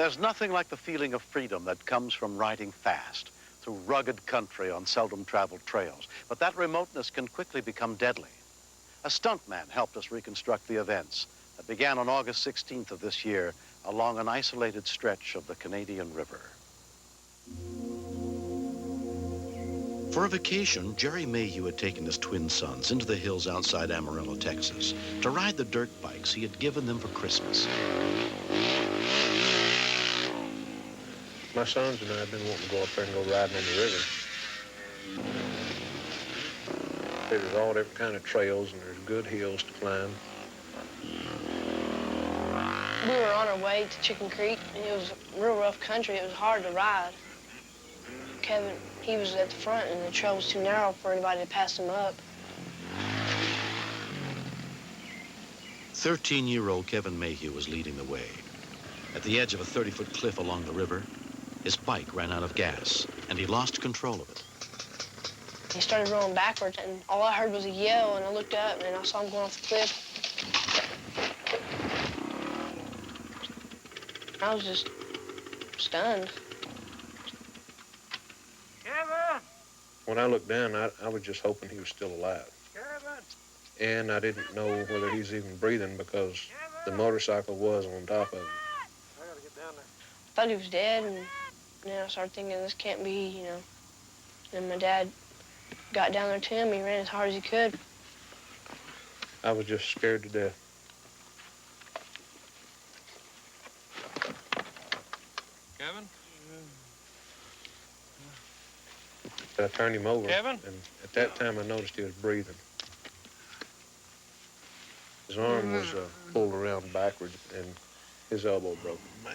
There's nothing like the feeling of freedom that comes from riding fast through rugged country on seldom traveled trails. But that remoteness can quickly become deadly. A stuntman helped us reconstruct the events that began on August 16th of this year along an isolated stretch of the Canadian River. For a vacation, Jerry Mayhew had taken his twin sons into the hills outside Amarillo, Texas, to ride the dirt bikes he had given them for Christmas. My sons and I have been wanting to go up there and go riding on the river. There's all different kind of trails, and there's good hills to climb. We were on our way to Chicken Creek, and it was real rough country. It was hard to ride. Kevin, he was at the front, and the trail was too narrow for anybody to pass him up. 13-year-old Kevin Mayhew was leading the way. At the edge of a 30-foot cliff along the river, his bike ran out of gas, and he lost control of it. He started rolling backwards, and all I heard was a yell, and I looked up, and I saw him going off the cliff. I was just stunned. Kevin! When I looked down, I was just hoping he was still alive. Kevin! And I didn't know whether he's even breathing because the motorcycle was on top of him. I gotta get down there. I thought he was dead, and then I started thinking, this can't be, you know. And my dad got down there to him. He ran as hard as he could. I was just scared to death. Kevin? I turned him over, Kevin? and at that time I noticed he was breathing. His arm was pulled around backwards, and his elbow broke. Man.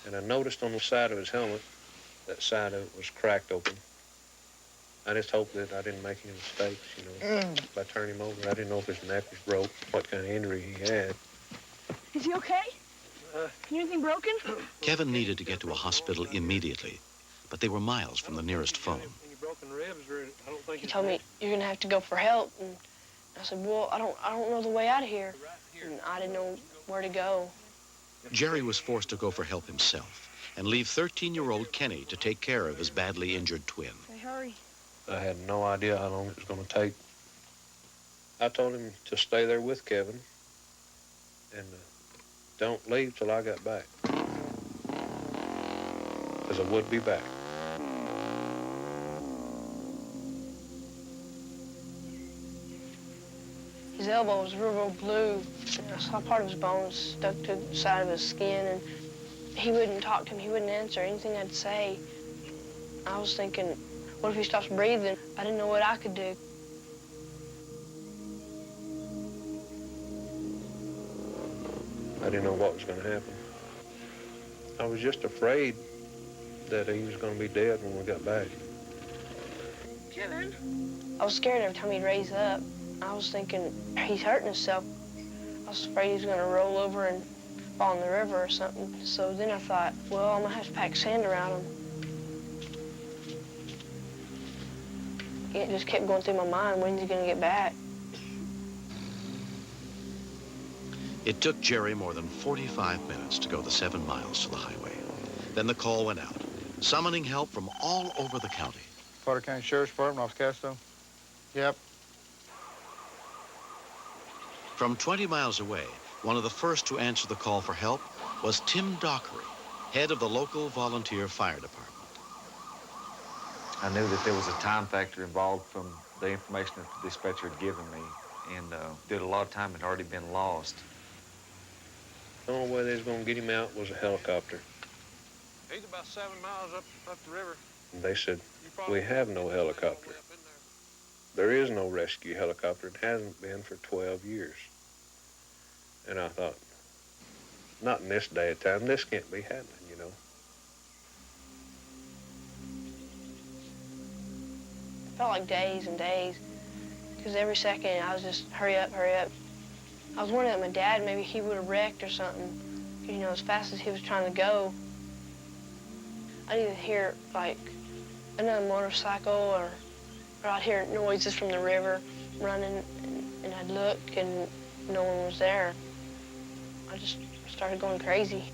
And I noticed on the side of his helmet, that side of it was cracked open. I just hoped that I didn't make any mistakes, you know, by turning him over. I didn't know if his neck was broke, what kind of injury he had. Is he okay? Anything broken? Kevin needed to get to a hospital immediately, but they were miles from the nearest phone. Any broken ribs, or I don't think He told me, you're gonna have to go for help. And I said, well, I don't know the way out of here. And I didn't know where to go. Jerry was forced to go for help himself and leave 13-year-old Kenny to take care of his badly injured twin. Okay, hurry. I had no idea how long it was going to take. I told him to stay there with Kevin and don't leave till I got back, because I would be back. His elbow was real blue. And I saw part of his bones stuck to the side of his skin, and he wouldn't talk to him. He wouldn't answer anything I'd say. I was thinking, what if he stops breathing? I didn't know what I could do. I didn't know what was going to happen. I was just afraid that he was going to be dead when we got back. Kevin? I was scared every time he'd raise up. I was thinking, he's hurting himself. I was afraid he was going to roll over and fall in the river or something. So then I thought, well, I'm going to have to pack sand around him. It just kept going through my mind, when's he going to get back? It took Jerry more than 45 minutes to go the 7 miles to the highway. Then the call went out, summoning help from all over the county. Carter County Sheriff's Department, off Casto? Yep. From 20 miles away, one of the first to answer the call for help was Tim Dockery, head of the local volunteer fire department. I knew that there was a time factor involved from the information that the dispatcher had given me, and that a lot of time had already been lost. The only way they was going to get him out was a helicopter. He's about 7 miles up the river. And they said, we have no helicopter. There is no rescue helicopter. It hasn't been for 12 years. And I thought, not in this day of time. This can't be happening, you know. It felt like days and days, because every second I was just, hurry up, hurry up. I was wondering that my dad, maybe he would have wrecked or something, you know, as fast as he was trying to go. I'd either hear, like, another motorcycle, or I'd hear noises from the river running, and I'd look, and no one was there. I just started going crazy.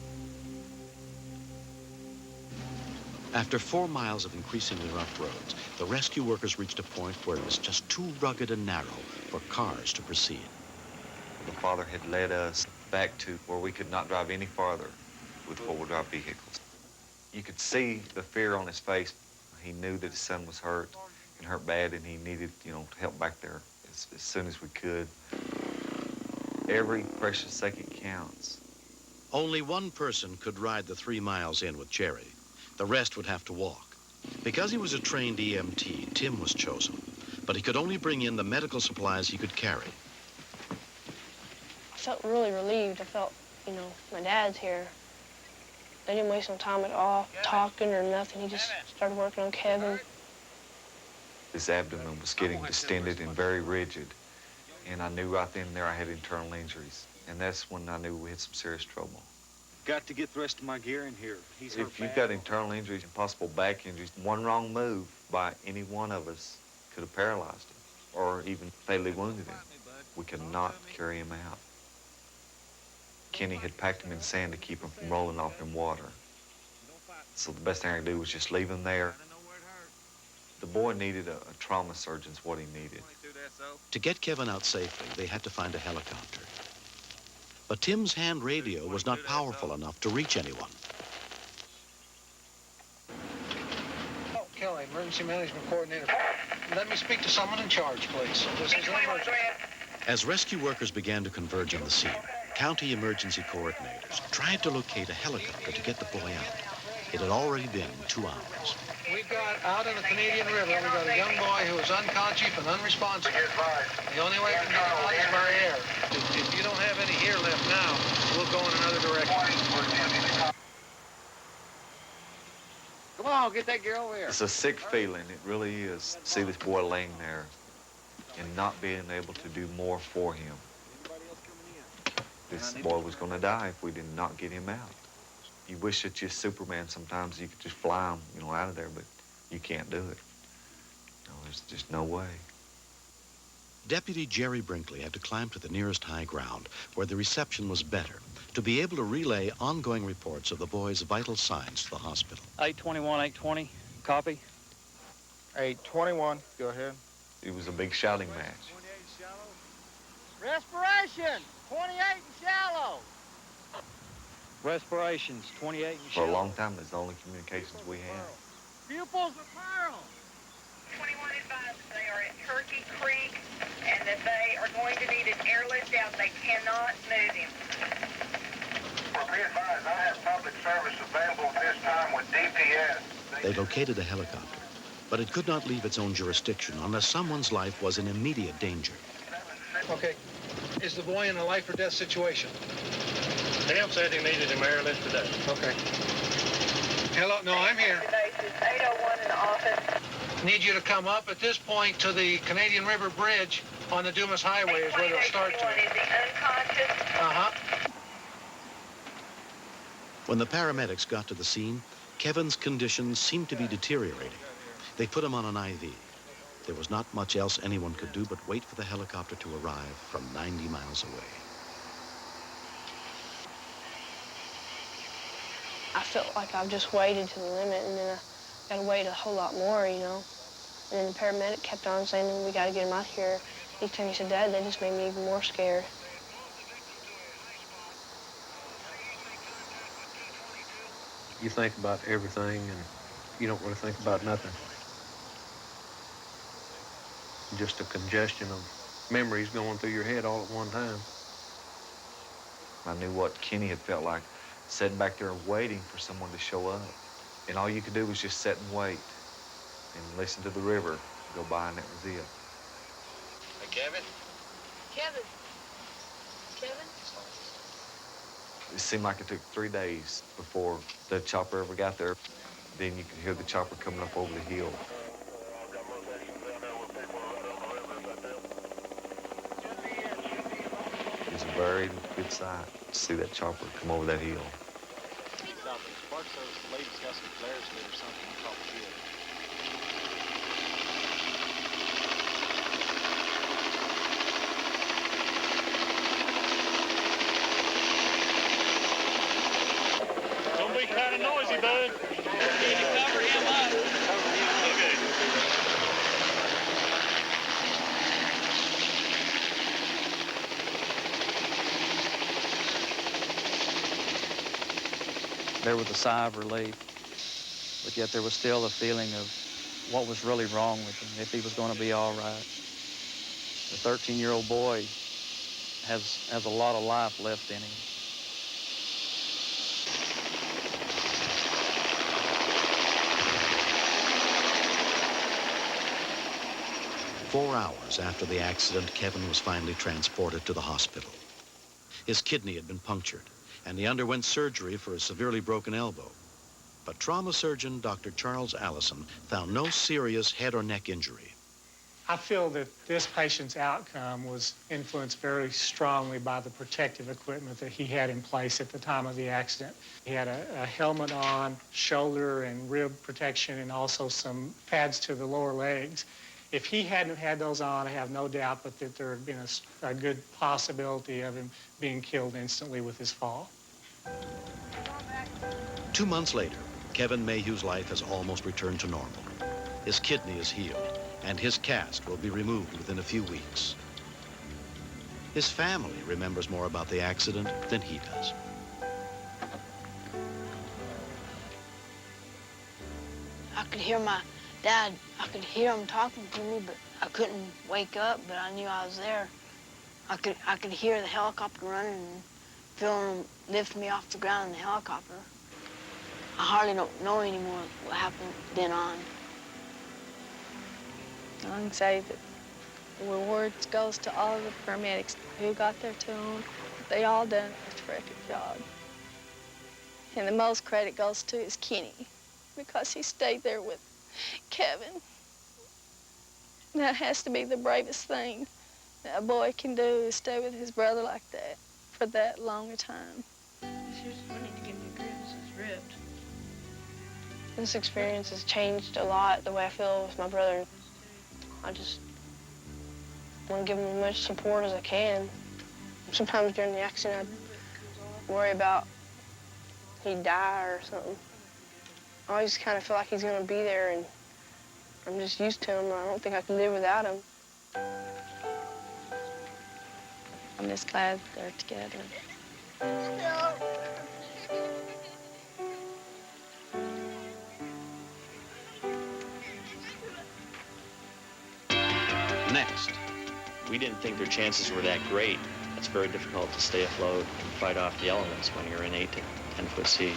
After 4 miles of increasingly rough roads, the rescue workers reached a point where it was just too rugged and narrow for cars to proceed. The father had led us back to where we could not drive any farther with four-wheel drive vehicles. You could see the fear on his face. He knew that his son was hurt and hurt bad, and he needed, to help back there as soon as we could. Every precious second counts. Only one person could ride the 3 miles in with Jerry. The rest would have to walk. Because he was a trained EMT, Tim was chosen, but he could only bring in the medical supplies he could carry. I felt really relieved. I felt, my dad's here. They didn't waste no time at all talking or nothing. He just started working on Kevin. His abdomen was getting distended and very rigid, and I knew right then and there I had internal injuries, and that's when I knew we had some serious trouble. Got to get the rest of my gear in here. He's hurt If you've bad. got internal injuries and possible back injuries, one wrong move by any one of us could have paralyzed him or even fatally wounded him. We could not carry him out. Kenny had packed him in sand to keep him from rolling off in water. So the best thing I could do was just leave him there. The boy needed a trauma surgeon's what he needed. To get Kevin out safely, they had to find a helicopter. But Tim's hand radio was not powerful enough to reach anyone. Oh, Kelly, emergency management coordinator. Let me speak to someone in charge, please. This is an emergency. As rescue workers began to converge on the scene, county emergency coordinators tried to locate a helicopter to get the boy out. It had already been 2 hours. We've got out in the Canadian River, we've got a young boy who is unconscious and unresponsive. The only way we can get him out is by air. If you don't have any here left now, we'll go in another direction. Come on, get that gear over here. It's a sick feeling, it really is, to see this boy laying there and not being able to do more for him. This boy was going to die if we did not get him out. You wish that you're Superman sometimes, you could just fly him, out of there, but you can't do it. There's just no way. Deputy Jerry Brinkley had to climb to the nearest high ground, where the reception was better, to be able to relay ongoing reports of the boy's vital signs to the hospital. 821, 820, copy. 821, go ahead. It was a big shouting match. Respiration, 28 and shallow. Respirations, 28 and For a shallow. long time, that's the only communications we had. Pupils are pearl. 21 advised that they are at Turkey Creek and that they are going to need an airlift out. They cannot move him. Well, be advised, I have public service available at this time with DPS. They located a helicopter, but it could not leave its own jurisdiction unless someone's life was in immediate danger. Okay, is the boy in a life or death situation? Tim said he needed him airlift today. Okay. Hello, no, I'm here. Basis 801 in the office. Need you to come up at this point to the Canadian River Bridge on the Dumas Highway is where they'll start to. Is he unconscious? Uh-huh. When the paramedics got to the scene, Kevin's condition seemed to be deteriorating. They put him on an IV. There was not much else anyone could do but wait for the helicopter to arrive from 90 miles away. I felt like I've just waited to the limit, and then I got to wait a whole lot more, And then the paramedic kept on saying, we got to get him out here. Each time he said that, that just made me even more scared. You think about everything, and you don't really think about nothing. Just a congestion of memories going through your head all at one time. I knew what Kenny had felt like, sitting back there waiting for someone to show up. And all you could do was just sit and wait and listen to the river go by, and that was it. Hey, Kevin? Kevin. Kevin? It seemed like it took 3 days before the chopper ever got there. Then you could hear the chopper coming up over the hill. It was a very good sight to see that chopper come over that hill. Park Service lady's got some flares lit or something on top of the hill. Gonna be kind of noisy, bud. Cover him up. Okay. There was a sigh of relief, but yet there was still a feeling of what was really wrong with him, if he was going to be all right. The 13-year-old boy has a lot of life left in him. Four hours after the accident, Kevin was finally transported to the hospital. His kidney had been punctured, and he underwent surgery for a severely broken elbow. But trauma surgeon Dr. Charles Allison found no serious head or neck injury. I feel that this patient's outcome was influenced very strongly by the protective equipment that he had in place at the time of the accident. He had a helmet on, shoulder and rib protection, and also some pads to the lower legs. If he hadn't had those on, I have no doubt but that there had been a good possibility of him being killed instantly with his fall. 2 months later, Kevin Mayhew's life has almost returned to normal. His kidney is healed, and his cast will be removed within a few weeks. His family remembers more about the accident than he does. I could hear my dad, I could hear him talking to me, but I couldn't wake up, but I knew I was there. I could hear the helicopter running and feel him lift me off the ground in the helicopter. I hardly don't know anymore what happened then on. I can say that the reward goes to all of the paramedics who got there to him. They all done a terrific job. And the most credit goes to is Kenny, because he stayed there with Kevin. That has to be the bravest thing that a boy can do, is stay with his brother like that for that long a time. This experience has changed a lot the way I feel with my brother. I just want to give him as much support as I can. Sometimes during the accident, I worry about he'd die or something. I always kind of feel like he's going to be there, and I'm just used to him. I don't think I can live without him. I'm just glad they're together. Next. We didn't think their chances were that great. It's very difficult to stay afloat and fight off the elements when you're in 8 to 10 foot seas.